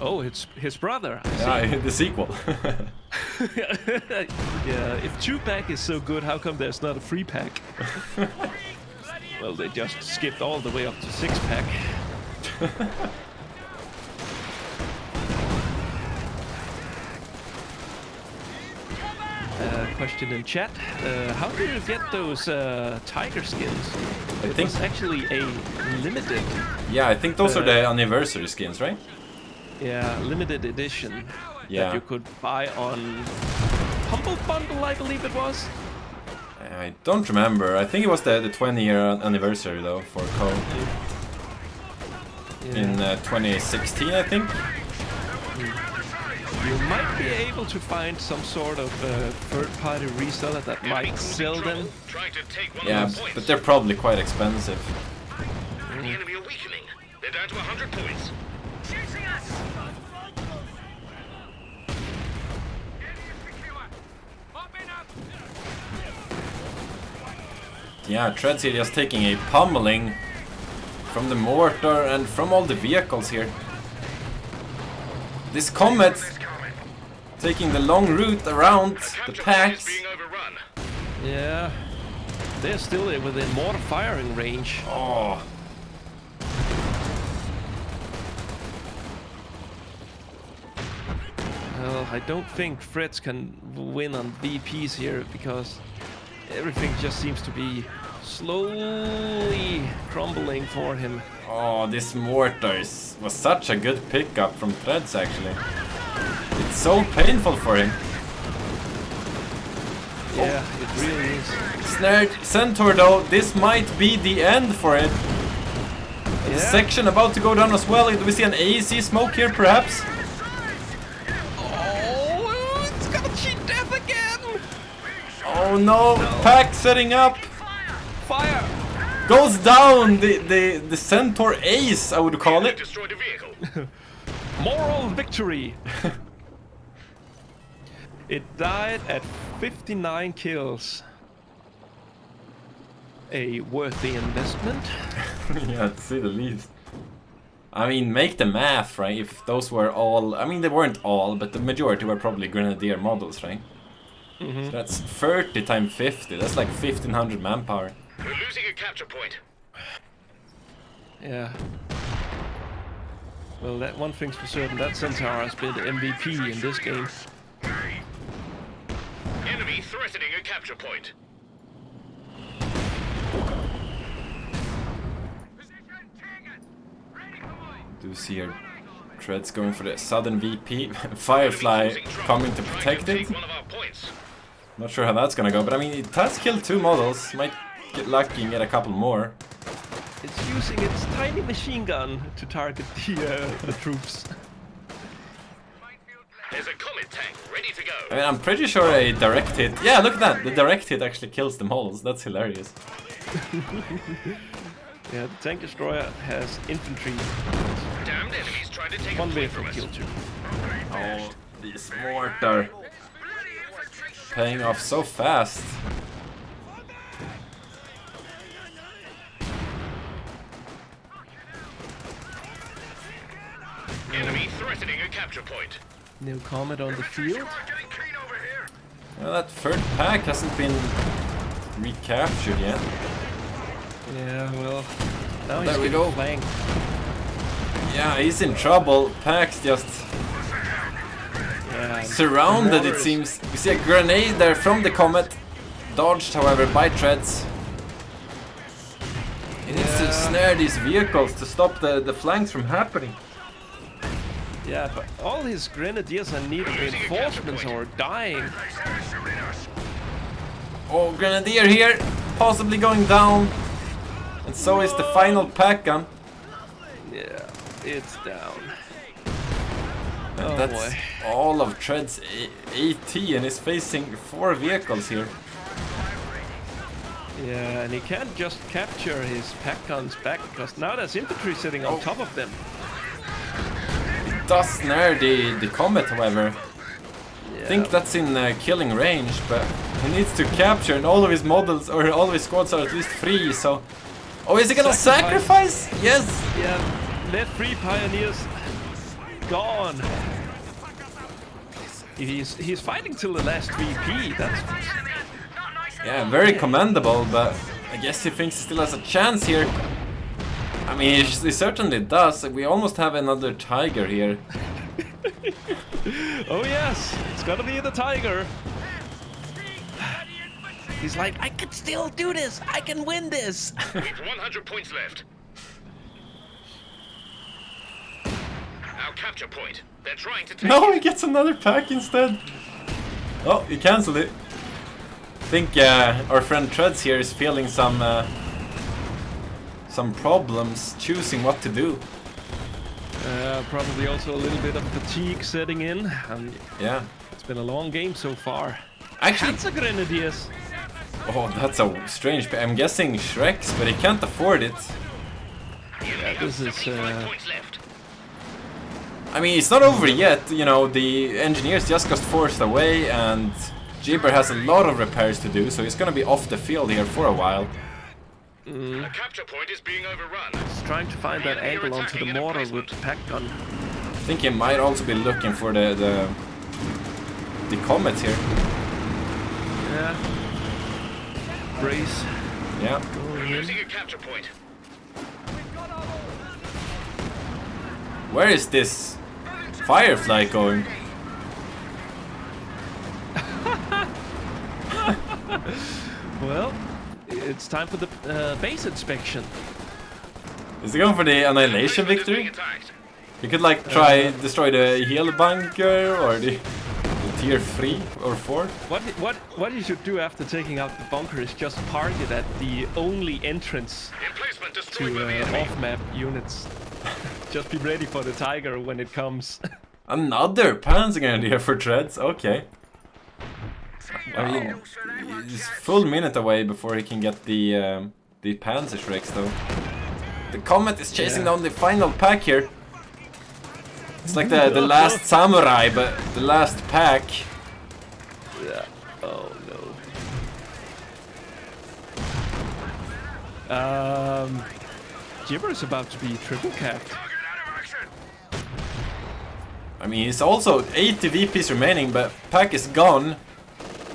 Oh, it's his brother. I see. Yeah, the sequel. Yeah, if 2-pack is so good, how come there's not a 3-pack? Well, they just skipped all the way up to 6-pack. Question in chat. How do you get those tiger skins? It think- was actually a limited, Yeah, I think those are the anniversary skins, right? limited edition Yeah. that you could buy on Humble Bundle, I believe it was. I don't remember. I think it was the 20-year anniversary though for CoH2 in 2016, I think. You might be able to find some sort of third-party reseller that might sell them. Yeah, but they're probably quite expensive. The enemy are weakening. They're down to 100 points. Shooting us! Yeah, Treadz here just taking a pummeling from the mortar and from all the vehicles here. This Comet taking the long route around the packs. Being overrun. Yeah, they're still within mortar firing range. Oh. Well, I don't think Treadz can win on VPs here because everything just seems to be slowly crumbling for him. Oh, this mortar was such a good pickup from Treadz actually. It's so painful for him. Yeah, it really is. Snared Centaur though, this might be the end for it. The section about to go down as well. Do we see an AEC smoke here perhaps? Oh, it's gonna cheat death again! Oh no, pack setting up. Fire! Goes down the Centaur Ace, I would call it. Destroyed a vehicle. Moral victory! It died at 59 kills. A worthy investment. Yeah, to say the least. I mean, make the math, right? If those were all... I mean, they weren't all, but the majority were probably Grenadier models, right? Mm-hmm. So that's 30 times 50. That's like 1,500 manpower. We're losing a capture point. Yeah. Well, that one thing's for certain, that Centaur has been the MVP in this game. Enemy threatening a capture point. Do see here Treadz going for the sudden VP. Firefly coming to protect it. One of our points. Not sure how that's gonna go, but I mean, it has killed 2 models. Might get lucky and get a couple more. It's using its tiny machine gun to target the troops. There's a comet tank ready to go. I mean, I'm pretty sure a direct hit... Yeah, look at that! The direct hit actually kills the models. That's hilarious. Yeah, the tank destroyer has infantry. Damned enemies trying to take One a point vehicle from us. killed 2. Oh, this mortar paying off so fast. Enemy threatening a capture point. No comment on the field. Well, that third pack hasn't been recaptured yet. Yeah, well, now There he's we getting go. flanked. Yeah, he's in trouble. Pack's just Yeah, surrounded, it mortars. seems. We see a grenade there from the Comet. Dodged, however, by Treadz. He needs to snare these vehicles to stop the flanks from happening. Yeah, but all his grenadiers are needing reinforcements or dying. Oh, Grenadier here, possibly going down. And so is the final pack gun. Yeah, it's down. And Oh that's boy. all of Treadz AT, and is facing 4 vehicles here. Yeah, and he can't just capture his pack guns back because now there's infantry sitting on top of them. It does snare the Comet, however. Yeah. I think that's in killing range, but he needs to capture, and all of his models, or all of his squads are at least 3, so... Oh, is he gonna sacrifice? Yes! Yeah, let 3 pioneers gone. He's fighting till the last VP. That's Yeah, very commendable, but I guess he thinks he still has a chance here. I mean, he certainly does. We almost have another Tiger here. oh yes, it's gonna be the Tiger. He's like, I can still do this. I can win this. With 100 points left. Our capture point. They're trying to take No, he gets another pack instead. Oh, he cancelled it. think our friend Treadz here is feeling some problems choosing what to do. Probably also a little bit of fatigue setting in. Yeah. It's been a long game so far. Actually, Panzer Grenadiers. oh, that's a strange. I'm guessing Shreks, but he can't afford it. Yeah, this is. 75 points left. I mean, it's not over yet. You know, the engineers just got forced away, and Jibber has a lot of repairs to do, so he's gonna be off the field here for a while. A capture point is being overrun. Just trying to find that angle onto the mortar with the pack gun. I think he might also be looking for the comet here. Yeah. Brace. Yeah. Losing a capture point. Where is this Firefly going? Well, it's time for the base inspection. Is he going for the annihilation Being victory? attacked. You could like try destroy the heal bunker or the tier 3 or 4. What you should do after taking out the bunker is just park it at the only entrance Emplacement to destroyed by the enemy. off-map units. Just be ready for the tiger when it comes. Another Panzer Grenadier for Treadz, okay. I mean, he's full minute away before he can get the Panzer Shreks though. The Comet is chasing down the final pack here. It's like the last samurai, but the last pack. Yeah. Oh no. Jibber is about to be triple capped. I mean, it's also 80 VPs remaining, but pack is gone.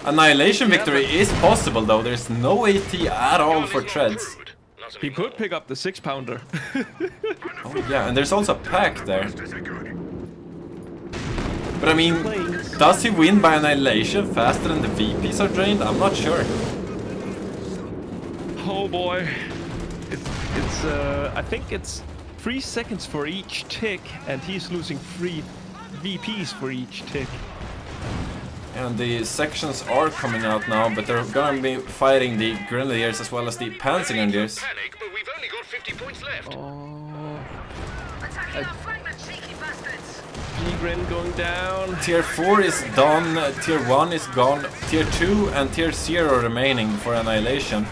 Annihilation victory is possible though. There's no AT at all for Treadz. He could pick up the 6-pounder. Oh yeah, and there's also a pack there. But I mean, does he win by annihilation faster than the VPs are drained? I'm not sure. Oh boy. It's I think it's 3 seconds for each tick, and he's losing 3 VPs for each tick. And the sections are coming out now, but they're gonna be fighting the Grenadiers as well as the Panzer Grenadiers. Panic, but we've only got 50 points left. Oh, Attacking our flankmen, cheeky bastards! G-Gren going down. Tier 4 is done, Tier 1 is gone, Tier 2 and Tier 0 remaining for annihilation.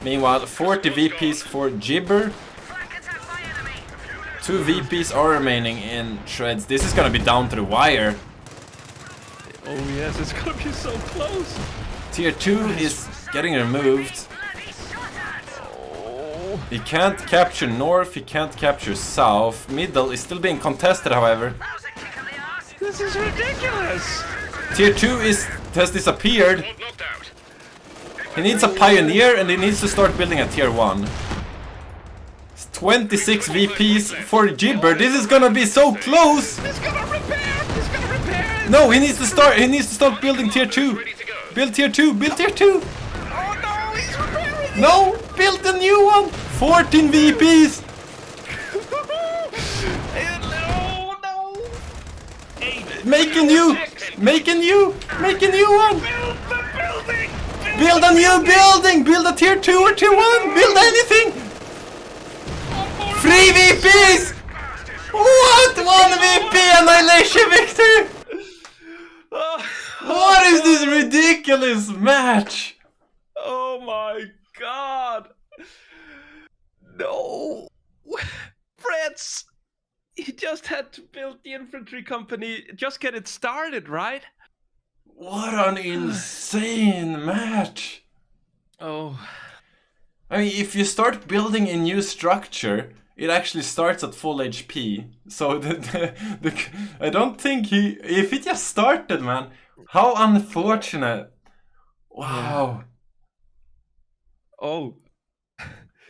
Meanwhile, 40 VPs for Jibber. Flank attack by enemy! 2 VPs are remaining in Treadz. This is gonna be down to the wire. Oh yes, it's gonna be so close. Tier 2 is getting removed. Bloody shot at! Oh, He can't capture north, he can't capture south. Middle is still being contested, however. That was a kick on the arse! this is ridiculous. Tier 2 has disappeared. Not knocked out. He needs a pioneer and he needs to start building a tier 1. It's 26 VPs for Jibber. This is gonna be so close. He's gonna repair. He's gonna repair. No, he needs to start building tier 2. Ready to go. Build tier 2, build tier 2. Oh no, he's repairing. No, build a new one. 14 VPs. No, no. 8. Make a new one. Build the building. Build a new building. Build a tier 2 or tier 1. Build anything. 3 VPs. What? 1 VP annihilation victory. What is this ridiculous match? Oh my god. No. Brits. He just had to build the infantry company, just get it started, right? What an insane match. Oh. I mean, if you start building a new structure, it actually starts at full HP. So I don't think if it just started, man, how unfortunate. Wow. Oh.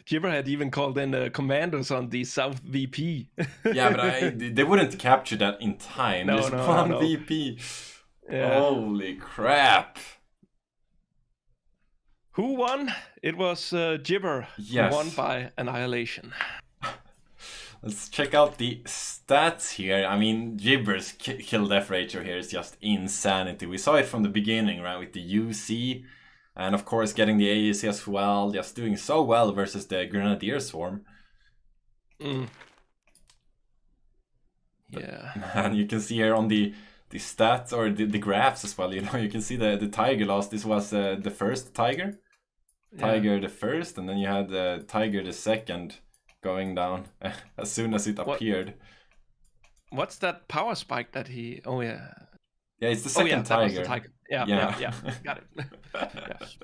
Jibber had even called in commandos on the South VP. Yeah, but they wouldn't capture that in time. No, There's no, one no. VP. Yeah. Holy crap. Who won? It was Jibber. Yes. Who won by annihilation. Let's check out the stats here. I mean, Jibber's kill death ratio here is just insanity. We saw it from the beginning, right? With the UC And of course getting the AEC as well, just doing so well versus the Grenadier Swarm. Yeah. And you can see here on the stats or the graphs as well, you know, you can see the Tiger loss. This was the first Tiger. Tiger the first, and then you had Tiger the second going down as soon as it appeared. What's that power spike that he... Oh, yeah. Yeah, it's the second That was Tiger. the Tiger. Yeah. Got it. Yes.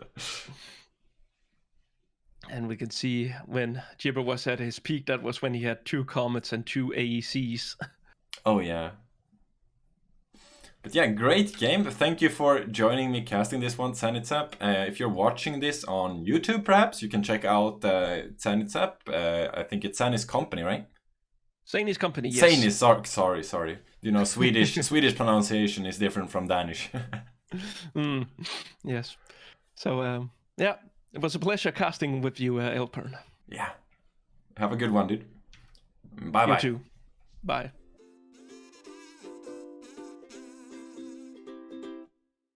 And we can see when Jibber was at his peak, that was when he had 2 Comets and 2 AECs. Oh, yeah. But yeah, great game. Thank you for joining me casting this one, ZaneyZap. If you're watching this on YouTube, perhaps, you can check out ZaneyZap. I think it's Zaney's company, right? Zaney's company, yes. Zaney, sorry. You know, Swedish pronunciation is different from Danish. Yes. So, yeah, it was a pleasure casting with you, Elpern. Yeah. Have a good one, dude. Bye-bye. You too. Bye.